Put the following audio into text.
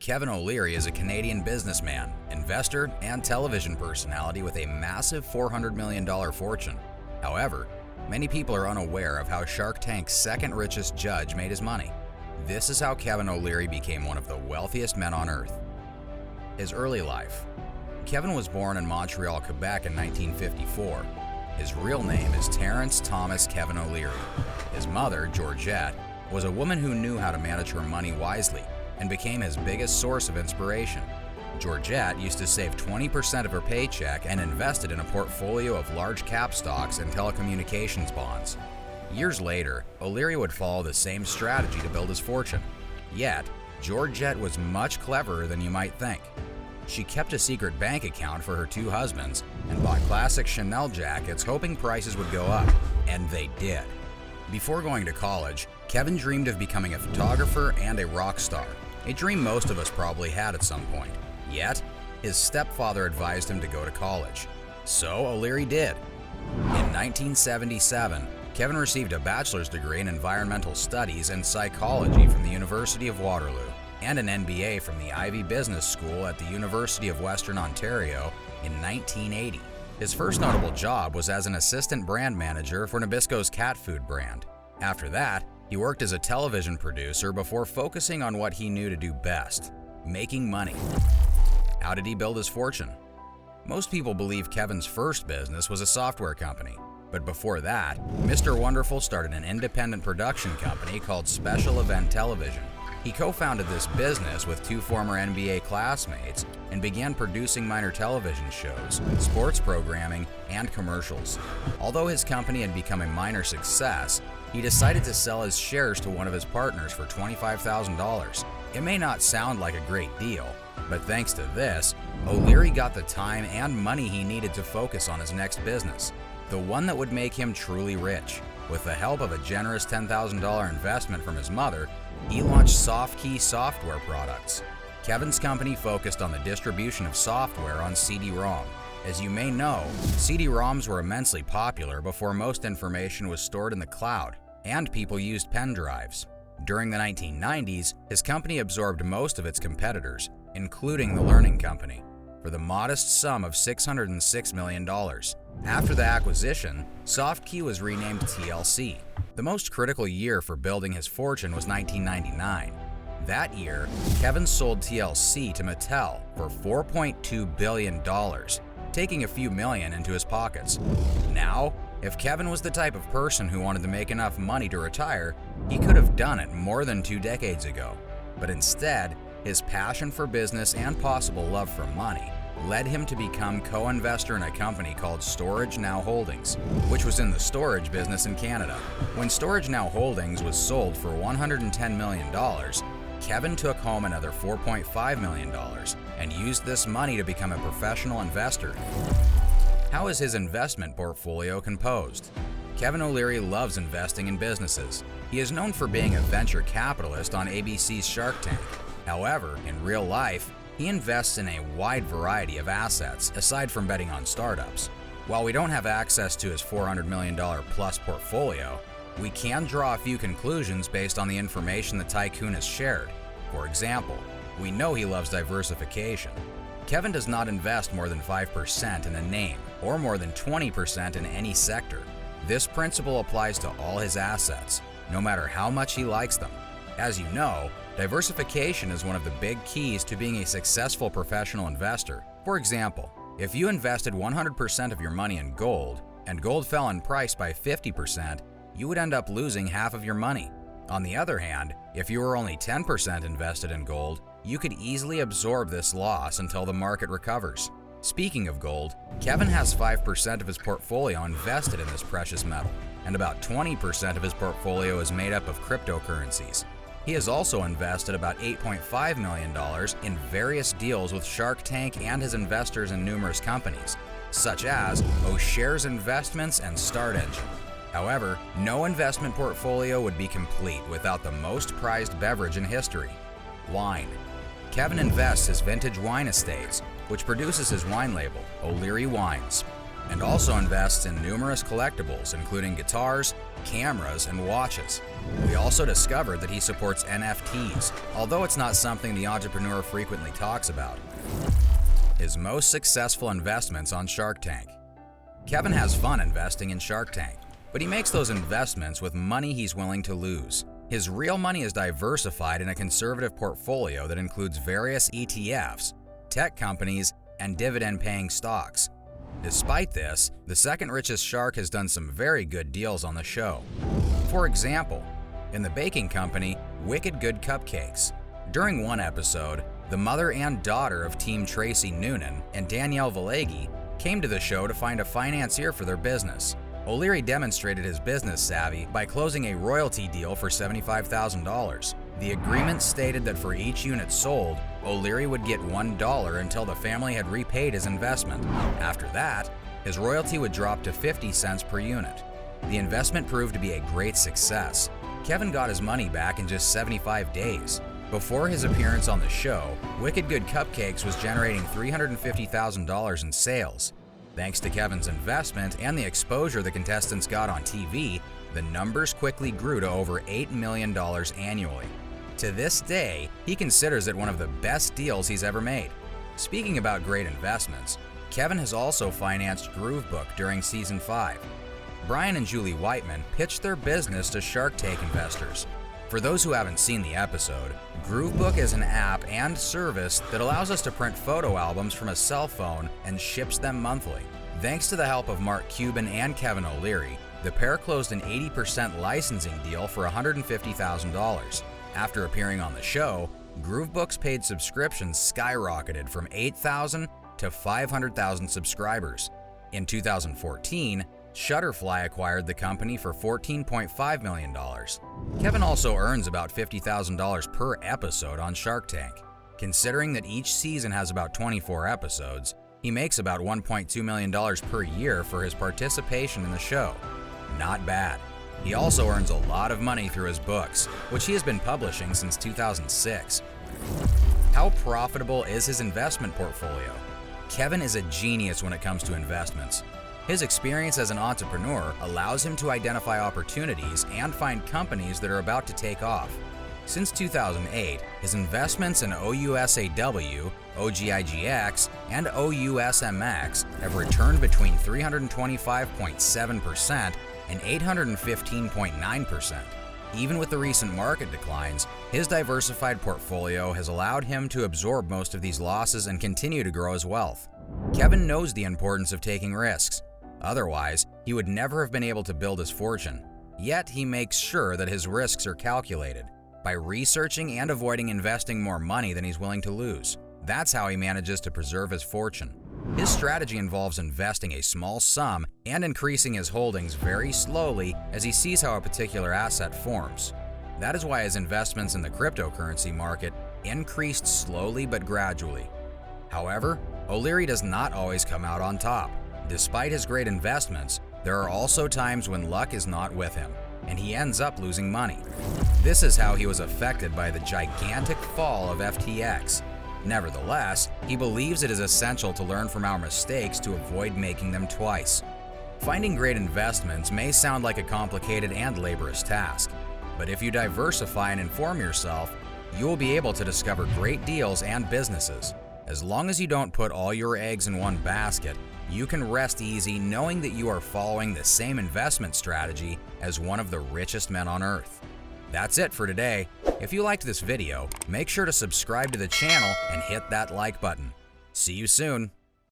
Kevin O'Leary is a Canadian businessman, investor, and television personality with a massive $400 million fortune. However, many people are unaware of how Shark Tank's second richest judge made his money. This is how Kevin O'Leary became one of the wealthiest men on earth. His early life. Kevin was born in Montreal, Quebec in 1954. His real name is Terrence Thomas Kevin O'Leary. His mother, Georgette, was a woman who knew how to manage her money wisely and became his biggest source of inspiration. Georgette used to save 20% of her paycheck and invested in a portfolio of large cap stocks and telecommunications bonds. Years later, O'Leary would follow the same strategy to build his fortune. Yet, Georgette was much cleverer than you might think. She kept a secret bank account for her two husbands and bought classic Chanel jackets hoping prices would go up, and they did. Before going to college, Kevin dreamed of becoming a photographer and a rock star, a dream most of us probably had at some point. Yet, his stepfather advised him to go to college. So O'Leary did. In 1977, Kevin received a bachelor's degree in environmental studies and psychology from the University of Waterloo and an MBA from the Ivey Business School at the University of Western Ontario in 1980. His first notable job was as an assistant brand manager for Nabisco's cat food brand. After that, he worked as a television producer before focusing on what he knew to do best, making money. How did he build his fortune? Most people believe Kevin's first business was a software company, but before that, Mr. Wonderful started an independent production company called Special Event Television. He co-founded this business with two former NBA classmates and began producing minor television shows, sports programming, and commercials. Although his company had become a minor success, he decided to sell his shares to one of his partners for $25,000. It may not sound like a great deal, but thanks to this, O'Leary got the time and money he needed to focus on his next business, the one that would make him truly rich. With the help of a generous $10,000 investment from his mother, he launched SoftKey software products. Kevin's company focused on the distribution of software on CD-ROM. As you may know, CD-ROMs were immensely popular before most information was stored in the cloud, and people used pen drives. During the 1990s, his company absorbed most of its competitors, including the Learning Company, for the modest sum of $606 million. After the acquisition, SoftKey was renamed TLC. The most critical year for building his fortune was 1999. That year, Kevin sold TLC to Mattel for $4.2 billion, taking a few million into his pockets. Now, if Kevin was the type of person who wanted to make enough money to retire, he could have done it more than 2 decades ago. But instead, his passion for business and possible love for money led him to become co-investor in a company called Storage Now Holdings, which was in the storage business in Canada. When Storage Now Holdings was sold for $110 million, Kevin took home another $4.5 million and used this money to become a professional investor. How is his investment portfolio composed? Kevin O'Leary loves investing in businesses. He is known for being a venture capitalist on ABC's Shark Tank. However, in real life, he invests in a wide variety of assets aside from betting on startups. While we don't have access to his $400 million plus portfolio, we can draw a few conclusions based on the information the tycoon has shared. For example, we know he loves diversification. Kevin does not invest more than 5% in a name or more than 20% in any sector. This principle applies to all his assets, no matter how much he likes them. As you know, diversification is one of the big keys to being a successful professional investor. For example, if you invested 100% of your money in gold, and gold fell in price by 50%, you would end up losing half of your money. On the other hand, if you were only 10% invested in gold, you could easily absorb this loss until the market recovers. Speaking of gold, Kevin has 5% of his portfolio invested in this precious metal, and about 20% of his portfolio is made up of cryptocurrencies. He has also invested about $8.5 million in various deals with Shark Tank and his investors in numerous companies, such as O'Shares Investments and Start Engine. However, no investment portfolio would be complete without the most prized beverage in history, wine. Kevin invests his vintage wine estates, which produces his wine label, O'Leary Wines. and also invests in numerous collectibles, including guitars, cameras, and watches. We also discovered that he supports NFTs, although it's not something the entrepreneur frequently talks about. His most successful investments on Shark Tank. Kevin has fun investing in Shark Tank, but he makes those investments with money he's willing to lose. His real money is diversified in a conservative portfolio that includes various ETFs, tech companies, and dividend-paying stocks. Despite this, the second richest shark has done some very good deals on the show. For example, in the baking company Wicked Good Cupcakes. During one episode, the mother and daughter of Team Tracy Noonan and Danielle Valegi came to the show to find a financier for their business. O'Leary demonstrated his business savvy by closing a royalty deal for $75,000. The agreement stated that for each unit sold, O'Leary would get $1 until the family had repaid his investment. After that, his royalty would drop to 50 cents per unit. The investment proved to be a great success. Kevin got his money back in just 75 days. Before his appearance on the show, Wicked Good Cupcakes was generating $350,000 in sales. Thanks to Kevin's investment and the exposure the contestants got on TV, the numbers quickly grew to over $8 million annually. To this day, he considers it one of the best deals he's ever made. Speaking about great investments, Kevin has also financed Groovebook during Season 5. Brian and Julie Whiteman pitched their business to Shark Tank investors. For those who haven't seen the episode, Groovebook is an app and service that allows us to print photo albums from a cell phone and ships them monthly. Thanks to the help of Mark Cuban and Kevin O'Leary, the pair closed an 80% licensing deal for $150,000. After appearing on the show, Groovebook's paid subscriptions skyrocketed from 8,000 to 500,000 subscribers. In 2014, Shutterfly acquired the company for $14.5 million. Kevin also earns about $50,000 per episode on Shark Tank. Considering that each season has about 24 episodes, he makes about $1.2 million per year for his participation in the show. Not bad. He also earns a lot of money through his books, which he has been publishing since 2006. How profitable is his investment portfolio? Kevin is a genius when it comes to investments. His experience as an entrepreneur allows him to identify opportunities and find companies that are about to take off. Since 2008, his investments in OUSAW, OGIGX, and OUSMX have returned between 325.7% and 815.9%. Even with the recent market declines, his diversified portfolio has allowed him to absorb most of these losses and continue to grow his wealth. Kevin knows the importance of taking risks. Otherwise, he would never have been able to build his fortune. Yet he makes sure that his risks are calculated by researching and avoiding investing more money than he's willing to lose. That's how he manages to preserve his fortune. His strategy involves investing a small sum and increasing his holdings very slowly as he sees how a particular asset forms. That is why his investments in the cryptocurrency market increased slowly but gradually. However, O'Leary does not always come out on top. Despite his great investments, there are also times when luck is not with him, and he ends up losing money. This is how he was affected by the gigantic fall of FTX. Nevertheless, he believes it is essential to learn from our mistakes to avoid making them twice. Finding great investments may sound like a complicated and laborious task, but if you diversify and inform yourself, you will be able to discover great deals and businesses. As long as you don't put all your eggs in one basket, you can rest easy knowing that you are following the same investment strategy as one of the richest men on earth. That's it for today. If you liked this video, make sure to subscribe to the channel and hit that like button. See you soon.